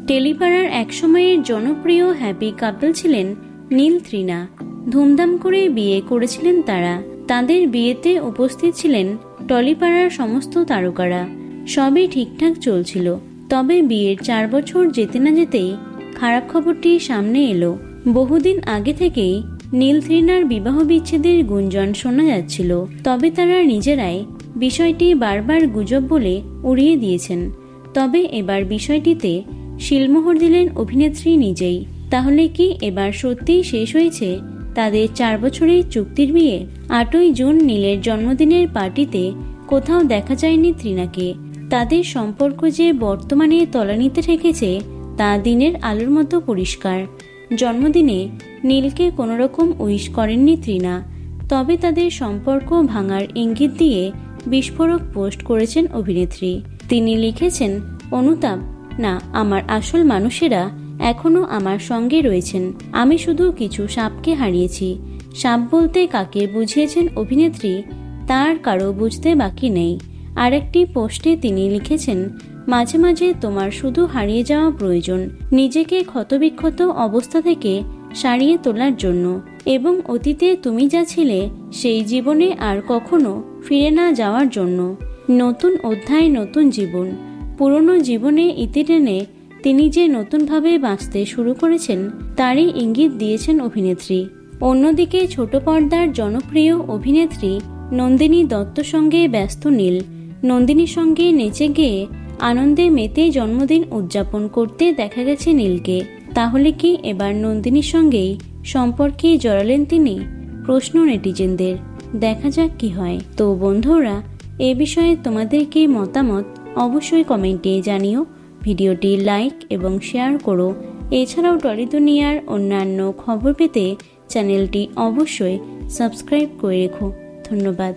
টেলিপাড়ার একসময়ের জনপ্রিয় হ্যাপি কাপল ছিলেন নীল তৃণা। ধুমধাম করে বিয়ে করেছিলেন তারা। তাদের বিয়েতে উপস্থিত ছিলেন টলিপাড়ার সমস্ত তারকারা। সবই ঠিকঠাক চলছিল। তবে বিয়ের 4 বছর যেতে না যেতেই খারাপ খবরটি সামনে এলো। বহুদিন আগে থেকেই নীল তৃণার বিবাহ বিচ্ছেদের গুঞ্জন শোনা যাচ্ছিল। তবে তারা নিজেরাই বিষয়টি বারবার গুজব বলে উড়িয়ে দিয়েছেন। তবে এবার বিষয়টিতে শিলমোহর দিলেন অভিনেত্রী নিজেই। তাহলে কি এবার সত্যিই শেষ হয়েছে তাদের 4 বছরের চুক্তির বিয়ে? 8ই জুন নীলের জন্মদিনের পার্টিতে কোথাও দেখা যায়নি তৃণাকে। তাদের সম্পর্ক যে বর্তমানে তলানিতে ঠেকেছে তা দিনের আলোর মতো পরিষ্কার। জন্মদিনে নীলকে কোনোরকম উইশ করেননি তৃণা। তবে তাদের সম্পর্ক ভাঙার ইঙ্গিত দিয়ে বিস্ফোরক পোস্ট করেছেন অভিনেত্রী। তিনি লিখেছেন, অনুতাপ না, আমার আসল মানুষেরা এখনো আমার সঙ্গে রয়েছেন। আমি শুধু কিছু সাপকে হারিয়েছি। সাপ বলতে কাকে বুঝিয়েছেন অভিনেত্রী তার কারো বুঝতে বাকি নেই। আরেকটি পোস্টে তিনি লিখেছেন, মাঝে মাঝে তোমার শুধু হারিয়ে যাওয়া প্রয়োজন, নিজেকে ক্ষতবিক্ষত অবস্থা থেকে সারিয়ে তোলার জন্য, এবং অতীতে তুমি যা ছিলে সেই জীবনে আর কখনো ফিরে না যাওয়ার জন্য। নতুন অধ্যায়, নতুন জীবন। পুরনো জীবনে ইতি টেনে তিনি যে নতুনভাবে বাঁচতে শুরু করেছেন তারই ইঙ্গিত দিয়েছেন অভিনেত্রী। অন্যদিকে ছোট পর্দার জনপ্রিয় অভিনেত্রী নন্দিনী দত্ত সঙ্গে ব্যস্ত নীল। নন্দিনীর সঙ্গে নেচে গেয়ে আনন্দে মেতে জন্মদিন উদযাপন করতে দেখা গেছে নীলকে। তাহলে কি এবার নন্দিনীর সঙ্গেই সম্পর্কে জড়ালেন তিনি? প্রশ্ন নেটিজেনদের। দেখা যাক কি হয়। তো বন্ধুরা, এ বিষয়ে তোমাদের কি মতামত অবশ্যই কমেন্টে জানিও। ভিডিওটি লাইক এবং শেয়ার করো। এছাড়াও টলি দুনিয়ার অন্যান্য খবর পেতে চ্যানেলটি অবশ্যই সাবস্ক্রাইব করে রেখো। ধন্যবাদ।